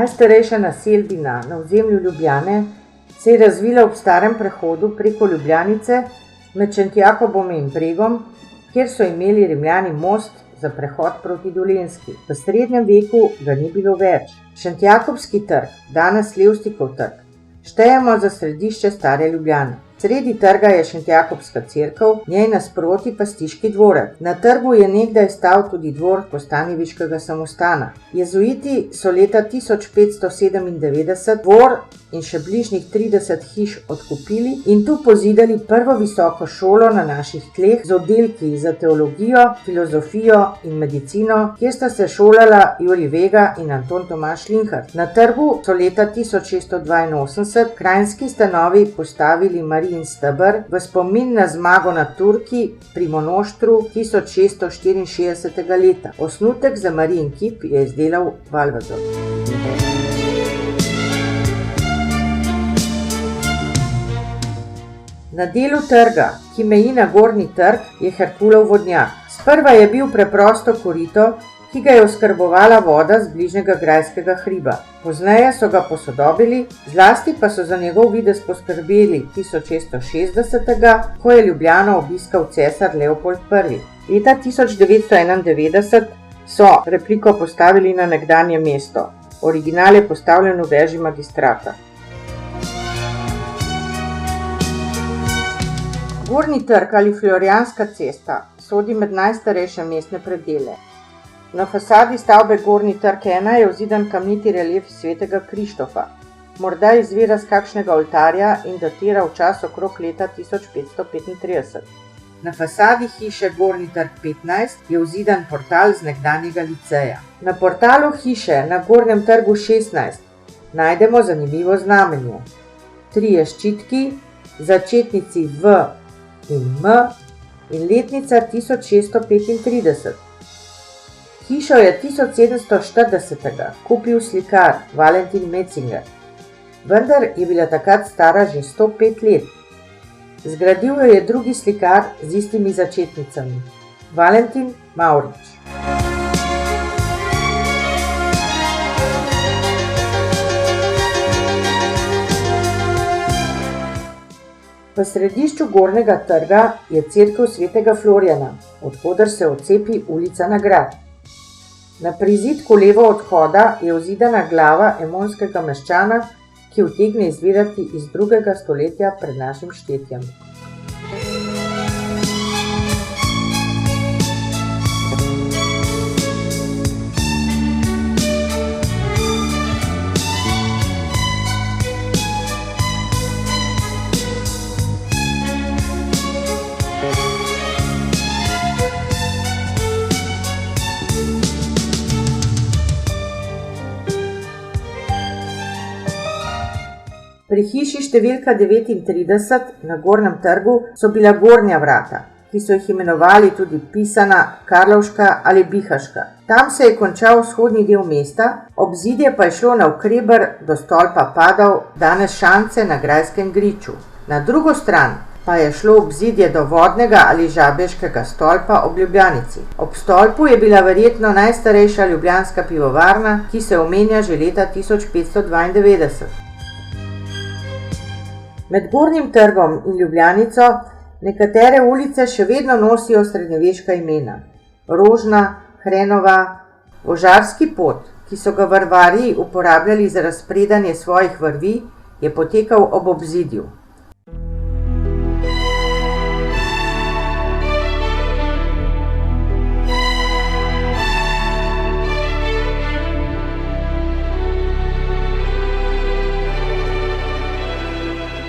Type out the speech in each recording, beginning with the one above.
Najstarejša naselbina na ozemlju Ljubljane se je razvila ob starem prehodu preko Ljubljanice med Šentjakobom in Bregom, kjer so imeli Rimljani most za prehod proti Dolenjski. V srednjem veku ga ni bilo več. Šentjakobski trg, danes Levstikov trg, štejemo za središče stare Ljubljane. Sredi trga je Šentjakobska cerkev, njej nasproti pa Stiški dvorec. Na trgu je nekdaj stal tudi dvor Kostanjeviškega samostana. Jezuiti so leta 1597 dvor in še bližnjih 30 hiš odkupili in tu pozidali prvo visoko šolo na naših tleh z oddelki za teologijo, filozofijo in medicino, kjer sta se šolala Jurij Vega in Anton Tomaž Linhart. Na trgu so leta 1682 kranjski stanovi postavili Marijin steber v spomin na zmago nad Turki pri Monoštru 1664. leta. Osnutek za Marijin kip je izdelal Valvazor. Na delu trga, ki meji na Gornji trg, je Herkulov vodnjak. Sprva je bil preprosto korito, ki ga je oskrbovala voda z bližnjega grajskega hriba. Pozneje so ga posodobili, zlasti pa so za njegov videz poskrbeli 1660, ko je Ljubljano obiskal cesar Leopold I. Leta 1991 so repliko postavili na nekdanje mesto. Original je postavljen v veži Magistrata. Gornji trg ali Florjanska cesta sodi med najstarejše mestne predele. Na fasadi stavbe Gornji trg 1 je vzidan kamniti relief svetega Krištofa. Morda izvira z kakšnega oltarja in datira v čas okrog leta 1535. Na fasadi hiše Gornji trg 15 je vzidan portal z nekdanjega liceja. Na portalu hiše na Gornjem trgu 16 najdemo zanimivo znamenje. 3 ščitki, začetnici V in M in letnica 1635. Hišo je 1740. kupil slikar Valentin Metzinger, vendar je bila takrat stara že 105 let. Zgradil jo je drugi slikar z istimi začetnicami, Valentin Mavrič. V središču Gornjega trga je cerkev svetega Florjana, od koder se odcepi ulica na grad. Na prizidku levo od vhoda je vzidana glava emonskega meščana, ki utegne izvirati iz 2. stoletja pred našim štetjem. Pri hiši številka 39 na Gornjem trgu so bila gornja vrata, ki so jih imenovali tudi pisana, karlovška ali bihaška. Tam se je končal vzhodni del mesta, obzidje pa je šlo navkreber do stolpa Padov, danes Šance na Grajskem griču. Na drugo stran pa je šlo obzidje do vodnega ali žabeškega stolpa ob Ljubljanici. Ob stolpu je bila verjetno najstarejša ljubljanska pivovarna, ki se omenja že leta 1592. Med Gornjim trgom in Ljubljanico nekatere ulice še vedno nosijo srednjeveška imena. Rožna, Hrenova, Ožarski pot, ki so ga vrvarji uporabljali za razpredanje svojih vrvi, je potekal ob obzidju.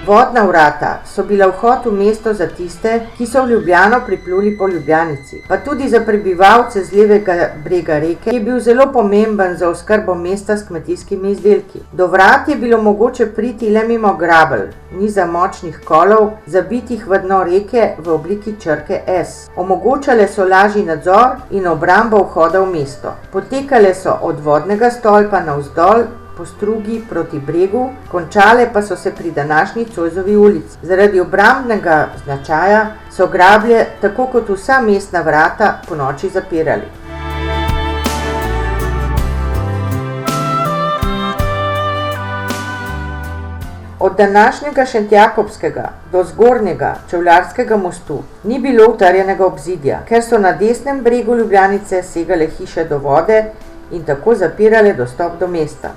Vodna vrata so bila vhod v mesto za tiste, ki so v Ljubljano pripluli po Ljubljanici, pa tudi za prebivalce z levega brega reke, ki je bil zelo pomemben za oskrbo mesta s kmetijskimi izdelki. Do vrat je bilo mogoče priti le mimo grabelj, niza močnih kolov, zabitih v dno reke v obliki črke S. Omogočale so lažji nadzor in obrambo vhoda v mesto. Potekale so od vodnega stolpa navzdol po strugi proti bregu, končale pa so se pri današnji Zoisovi ulici. Zaradi obrambnega značaja so grablje, tako kot vsa mestna vrata, ponoči zapirali. Od današnjega Šentjakobskega do zgornjega Čevljarskega mostu ni bilo utrjenega obzidja, ker so na desnem bregu Ljubljanice segale hiše do vode in tako zapirale dostop do mesta.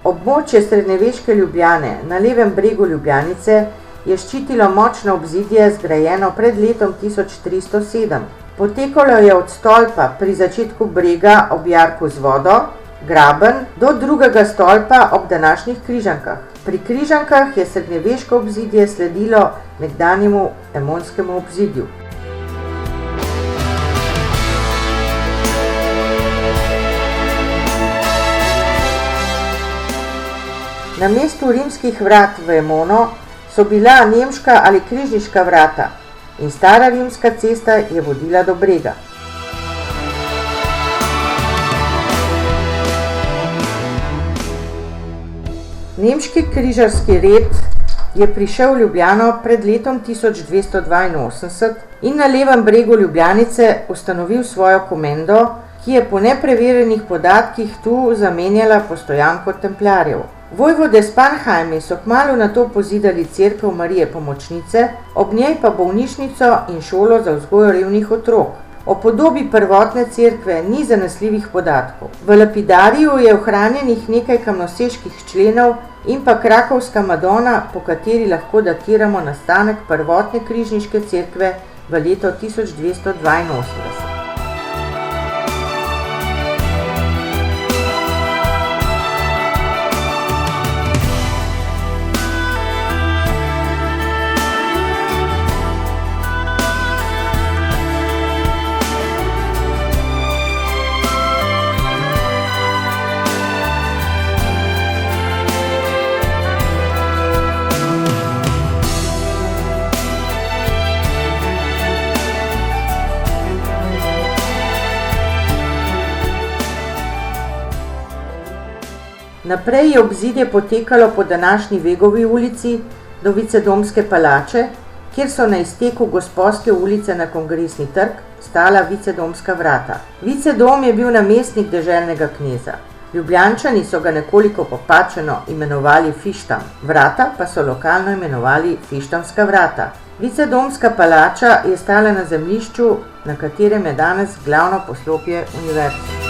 Območje srednjeveške Ljubljane na levem bregu Ljubljanice je ščitilo močno obzidje, zgrajeno pred letom 1307. Potekalo je od stolpa pri začetku brega ob jarku z vodo, Graben, do drugega stolpa ob današnjih Križankah. Pri Križankah je srednjeveško obzidje sledilo nekdanjemu emonskemu obzidju. Na mestu rimskih vrat v Emono so bila nemška ali križniška vrata in stara rimska cesta je vodila do brega. Nemški križarski red je prišel v Ljubljano pred letom 1282 in na levem bregu Ljubljanice ustanovil svojo komendo, ki je po nepreverjenih podatkih tu zamenjala postojanko templjarjev. Vojvode Spanheimi so kmalu nato pozidali cerkev Marije Pomočnice, ob njej pa bolnišnico in šolo za vzgojo revnih otrok. O podobi prvotne cerkve ni zanesljivih podatkov. V lapidariju je ohranjenih nekaj kamnoseških členov in pa krakovska Madona, po kateri lahko datiramo nastanek prvotne križniške cerkve v leto 1282. Naprej je obzidje potekalo po današnji Vegovi ulici do Vicedomske palače, kjer so na izteku Gosposke ulice na Kongresni trg stala Vicedomska vrata. Vicedom je bil namestnik deželnega kneza. Ljubljančani so ga nekoliko popačeno imenovali Fištam, vrata pa so lokalno imenovali Fištamska vrata. Vicedomska palača je stala na zemljišču, na katerem je danes glavno poslopje univerze.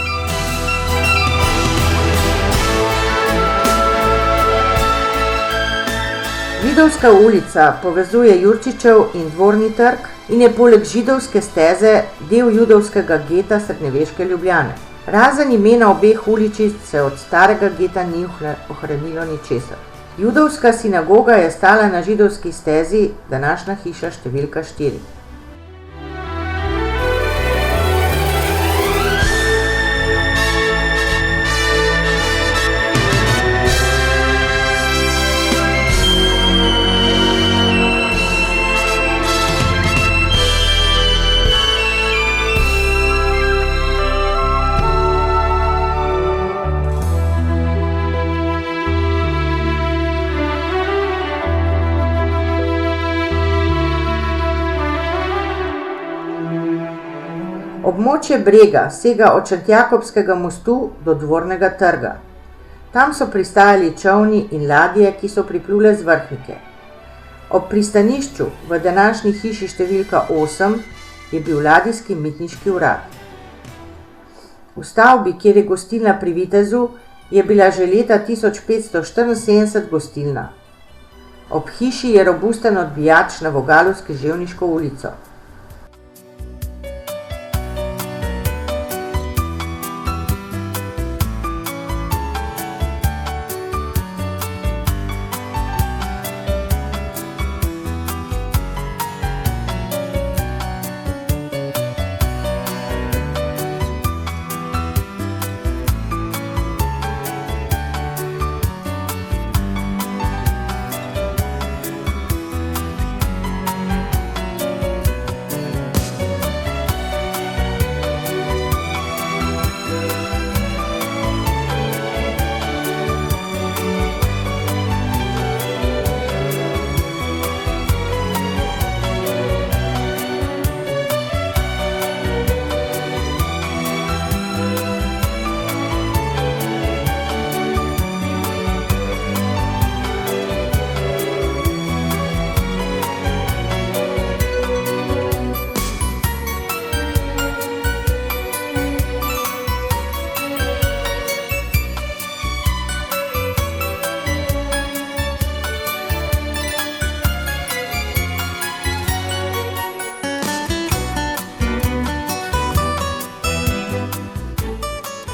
Židovska ulica povezuje Jurčičev in Dvorni trg in je poleg Židovske steze del judovskega geta srednjeveške Ljubljane. Razen imena obeh uličic se od starega geta ni ohranilo ničesar. Judovska sinagoga je stala na Židovski stezi, današnja hiša številka 4. Območje brega sega od Šentjakobskega mostu do Dvornega trga. Tam so pristajali čolni in ladje, ki so priplule z Vrhnike. Ob pristanišču v današnji hiši številka 8 je bil ladijski mitniški urad. V stavbi, kjer je gostilna pri Vitezu, je bila že leta 1574 gostilna. Ob hiši je robusten odbijač na vogalu s Križevniško ulico.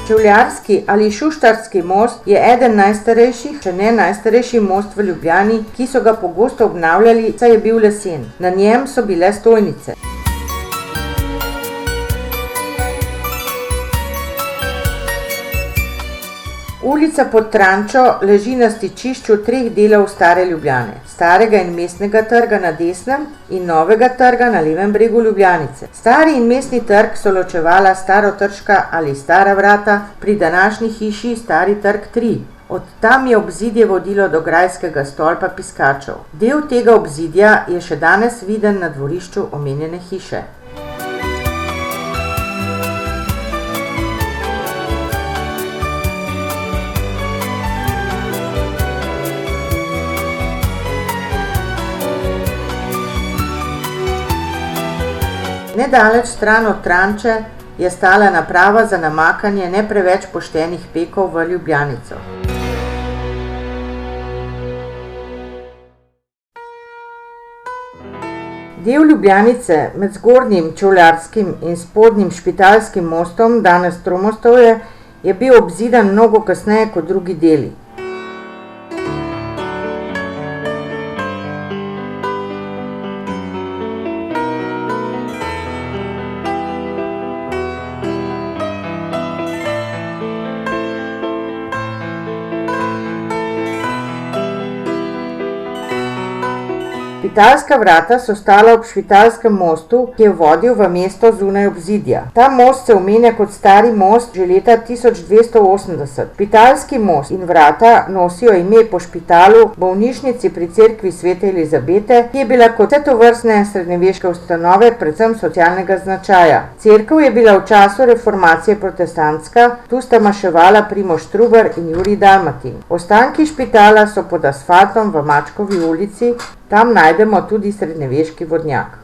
Čevljarski ali Šuštarski most je eden najstarejših, če ne najstarejši most v Ljubljani, ki so ga pogosto obnavljali, saj je bil lesen. Na njem so bile stojnice. Ulica Pod Trančo leži na stičišču 3 delov stare Ljubljane, Starega in Mestnega trga na desnem in Novega trga na levem bregu Ljubljanice. Stari in Mestni trg so ločevala Starotrška ali Stara vrata, pri današnji hiši Stari trg 3. Od tam je obzidje vodilo do grajskega stolpa Piskačev. Del tega obzidja je še danes viden na dvorišču omenjene hiše. Nedaleč stran od Tranče je stala naprava za namakanje ne preveč poštenih pekov v Ljubljanico. Del Ljubljanice med zgornjim Čevljarskim in spodnjim Špitalskim mostom, danes Tromostovje, je bil obzidan mnogo kasneje kot drugi deli. Špitalska vrata so stala ob Špitalskem mostu, ki je vodil v mesto zunaj obzidja. Ta most se omenja kot Stari most že leta 1280. Špitalski most in vrata nosijo ime po špitalu, bolnišnici pri cerkvi Svete Elizabete, ki je bila kot vse tovrstne srednjeveške ustanove predvsem socialnega značaja. Cerkev je bila v času reformacije protestantska, tu sta maševala Primož Trubar in Jurij Dalmatin. Ostanki špitala so pod asfaltom v Mačkovi ulici, tam najdemo tudi srednjeveški vodnjak.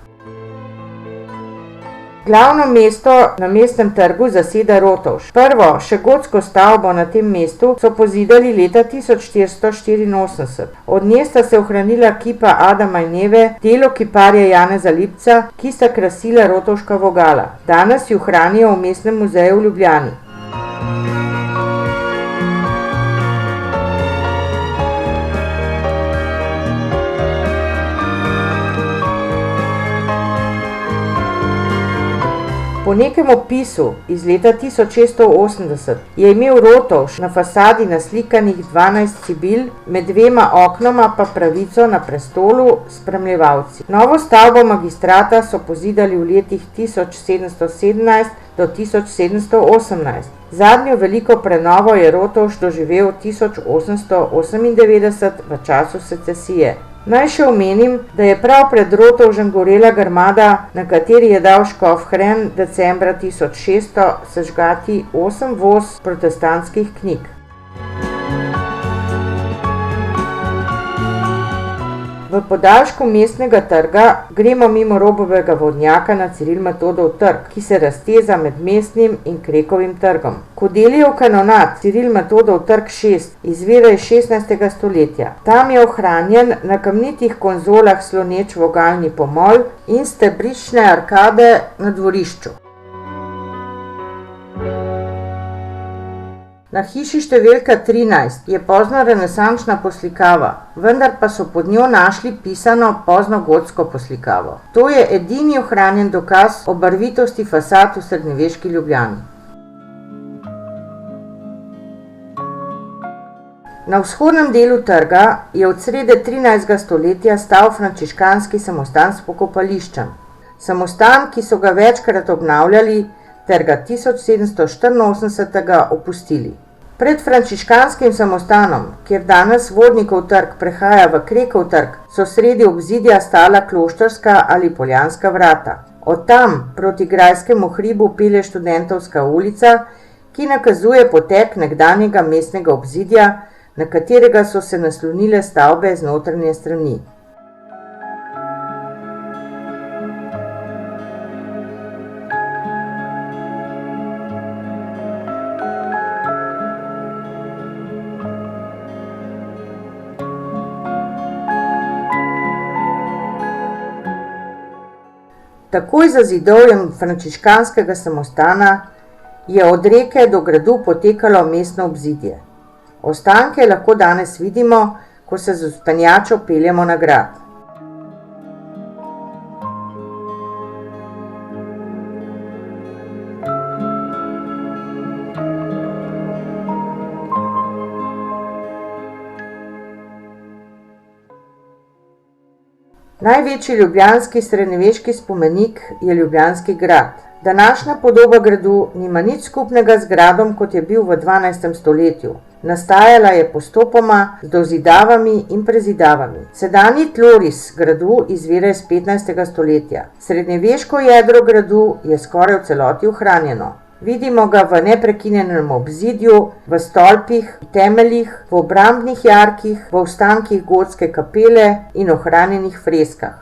Glavno mesto na Mestnem trgu zaseda Rotovž. Prvo, še gotsko stavbo na tem mestu so pozidali leta 1484. Od nje sta se ohranila kipa Adama in Eve, delo kiparja Janeza Lipca, ki sta krasila rotovška vogala. Danes ju hranijo v Mestnem muzeju v Ljubljani. Po nekem opisu iz leta 1680 je imel Rotovž na fasadi naslikanih 12 sibil, med 2 oknoma pa pravico na prestolu s spremljevalci. Novo stavbo magistrata so pozidali v letih 1717 do 1718. Zadnjo veliko prenovo je Rotovž doživel 1898 v času secesije. Naj še omenim, da je prav pred Rotovžem gorela grmada, na kateri je dal škof Hren decembra 1600 sežgati 8 voz protestantskih knjig. V podaljšku Mestnega trga gremo mimo Robovega vodnjaka na Ciril-Metodov trg, ki se razteza med Mestnim in Krekovim trgom. Kodelijev kanonat Ciril-Metodov trg 6 izvira iz 16. stoletja. Tam je ohranjen na kamnitih konzolah sloneč vogalni pomol in stebrične arkade na dvorišču. Na hiši številka 13 je poznorenesančna poslikava, vendar pa so pod njo našli pisano poznogotsko poslikavo. To je edini ohranjen dokaz o barvitosti fasad v srednjeveški Ljubljani. Na vzhodnem delu trga je od srede 13. stoletja stal frančiškanski samostan s pokopališčem. Samostan, ki so ga večkrat obnavljali, ter ga 1784 opustili. Pred frančiškanskim samostanom, kjer danes Vodnikov trg prehaja v Krekov trg, so sredi obzidja stala Kloštrska ali Poljanska vrata. Od tam proti grajskemu hribu pelje Študentovska ulica, ki nakazuje potek nekdanjega mestnega obzidja, na katerega so se naslonile stavbe z notranje strani. Takoj za zidovjem frančiškanskega samostana je od reke do gradu potekalo mestno obzidje. Ostanke lahko danes vidimo, ko se z vzpenjačo peljemo na grad. Največji ljubljanski srednjeveški spomenik je Ljubljanski grad. Današnja podoba gradu nima nič skupnega z gradom, kot je bil v 12. stoletju. Nastajala je postopoma z dozidavami in prezidavami. Sedanji tloris gradu izvira iz 15. stoletja. Srednjeveško jedro gradu je skoraj v celoti ohranjeno. Vidimo ga v neprekinjenem obzidju, v stolpih, temeljih, v obrambnih jarkih, v ostankih gotske kapele in ohranjenih freskah.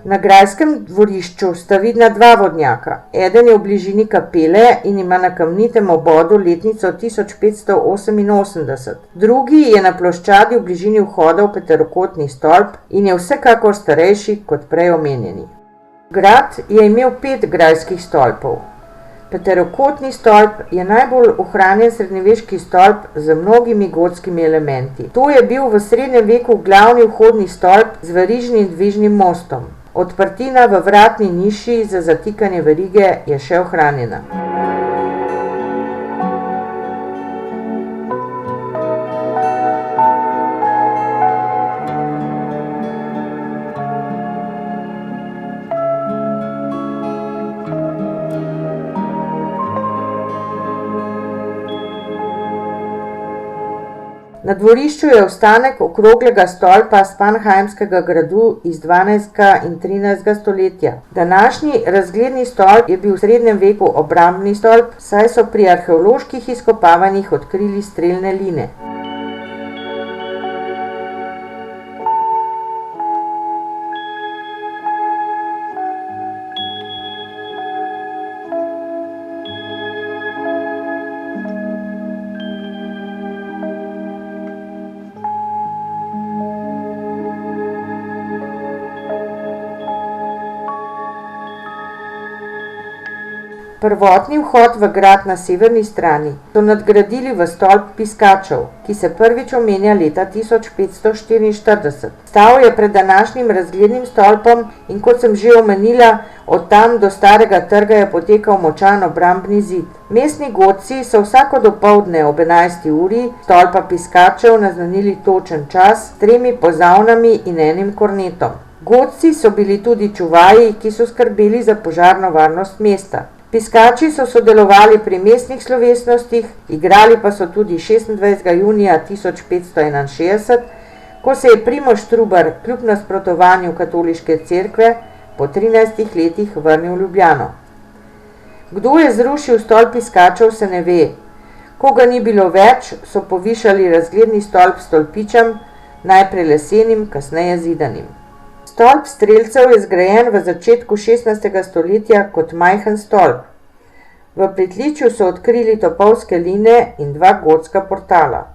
Na grajskem dvorišču sta vidna dva vodnjaka. Eden je v bližini kapele in ima na kamnitem obodu letnico 1588. Drugi je na ploščadi v bližini vhoda v peterokotni stolp in je vsekakor starejši kot prej omenjeni. Grad je imel 5 grajskih stolpov. Peterokotni stolp je najbolj ohranjen srednjeveški stolp z mnogimi gotskimi elementi. To je bil v srednjem veku glavni vhodni stolp z verižnim dvižnim mostom. Odprtina v vratni niši za zatikanje verige je še ohranjena. Na dvorišču je ostanek okroglega stolpa Spanheimskega gradu iz 12. in 13. stoletja. Današnji razgledni stolp je bil v srednjem veku obrambni stolp, saj so pri arheoloških izkopavanjih odkrili strelne line. Prvotni vhod v grad na severni strani so nadgradili v stolp Piskačev, ki se prvič omenja leta 1544. Stal je pred današnjim razglednim stolpom in kot sem že omenila, od tam do Starega trga je potekal močan obrambni zid. Mestni Gotci so vsako dopoldne ob 11. uri stolpa Piskačev naznanili točen čas s 3 pozavnami in enim kornetom. Gotci so bili tudi čuvaji, ki so skrbeli za požarno varnost mesta. Piskači so sodelovali pri mestnih slovesnostih, igrali pa so tudi 26. junija 1561, ko se je Primož Trubar kljub nasprotovanju katoliške cerkve po 13 letih vrnil v Ljubljano. Kdo je zrušil stolp Piskačev, se ne ve. Ko ga ni bilo več, so povišali razgledni stolp s stolpičem, najprej lesenim, kasneje zidanim. Stolp strelcev je zgrajen v začetku 16. stoletja kot majhen stolp. V pritličju so odkrili topovske line in 2 gotska portala.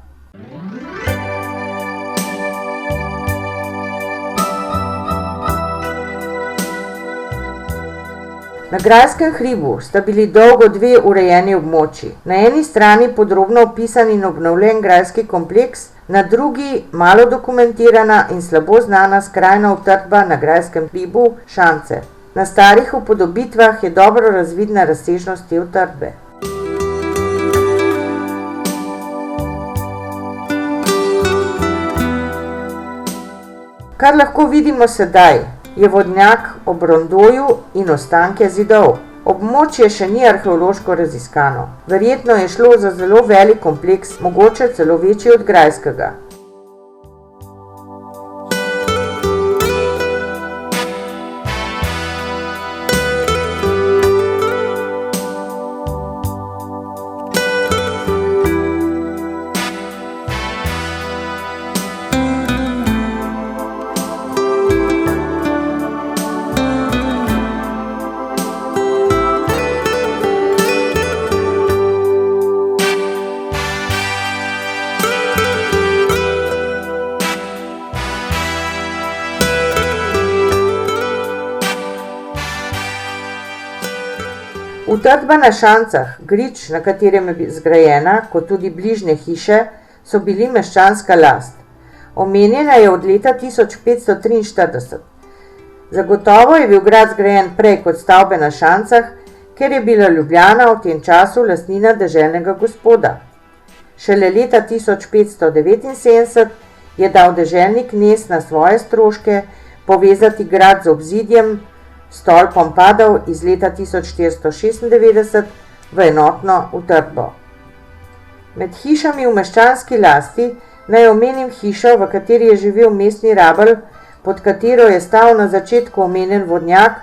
Na grajskem hribu sta bili dolgo dve urejeni območji. Na eni strani podrobno opisan in obnovljen grajski kompleks, na drugi malo dokumentirana in slabo znana skrajna utrdba na grajskem hribu Šance. Na starih upodobitvah je dobro razvidna razsežnost te utrdbe. Kar lahko vidimo sedaj, je vodnjak ob rondoju in ostanke zidov. Območje še ni arheološko raziskano. Verjetno je šlo za zelo velik kompleks, mogoče celo večji od grajskega. Utrdba na Šancah, grič, na katerem je zgrajena, kot tudi bližnje hiše, so bili meščanska last. Omenjena je od leta 1543. Zagotovo je bil grad zgrajen prej kot stavbe na Šancah, ker je bila Ljubljana v tem času lastnina deželnega gospoda. Šele leta 1579 je dal deželni knez na svoje stroške povezati grad z obzidjem, stolpom padov iz leta 1496 v enotno utrdbo. Med hišami v meščanski lasti naj omenim hišo, v kateri je živel mestni rabelj, pod katero je stal na začetku omenjen vodnjak,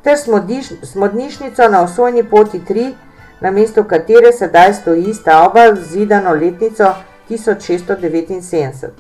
ter smodnišnico na Osojni poti 3, na mestu katere sedaj stoji stavba z zidano letnico 1679.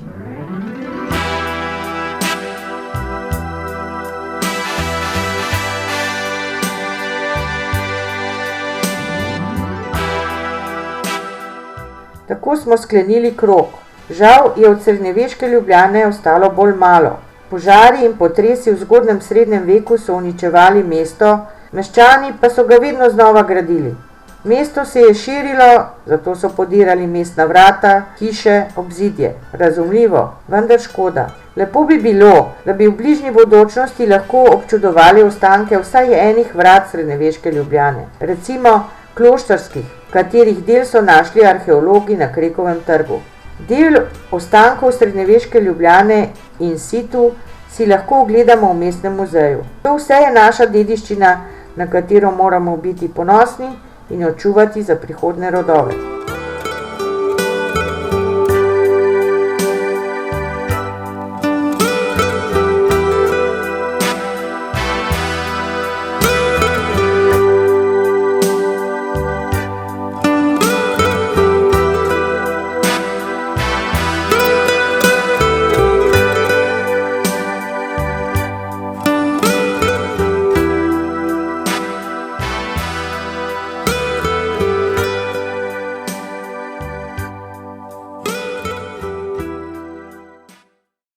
Tako smo sklenili krog. Žal je od srednjeveške Ljubljane ostalo bolj malo. Požari in potresi v zgodnjem srednjem veku so uničevali mesto, meščani pa so ga vedno znova gradili. Mesto se je širilo, zato so podirali mestna vrata, hiše, obzidje. Razumljivo, vendar škoda. Lepo bi bilo, da bi v bližnji bodočnosti lahko občudovali ostanke vsaj enih vrat srednjeveške Ljubljane. Recimo kloštrskih, katerih del so našli arheologi na Krekovem trgu. Del ostankov srednjeveške Ljubljane in situ si lahko ogledamo v mestnem muzeju. To vse je naša dediščina, na katero moramo biti ponosni in jo čuvati za prihodnje rodove.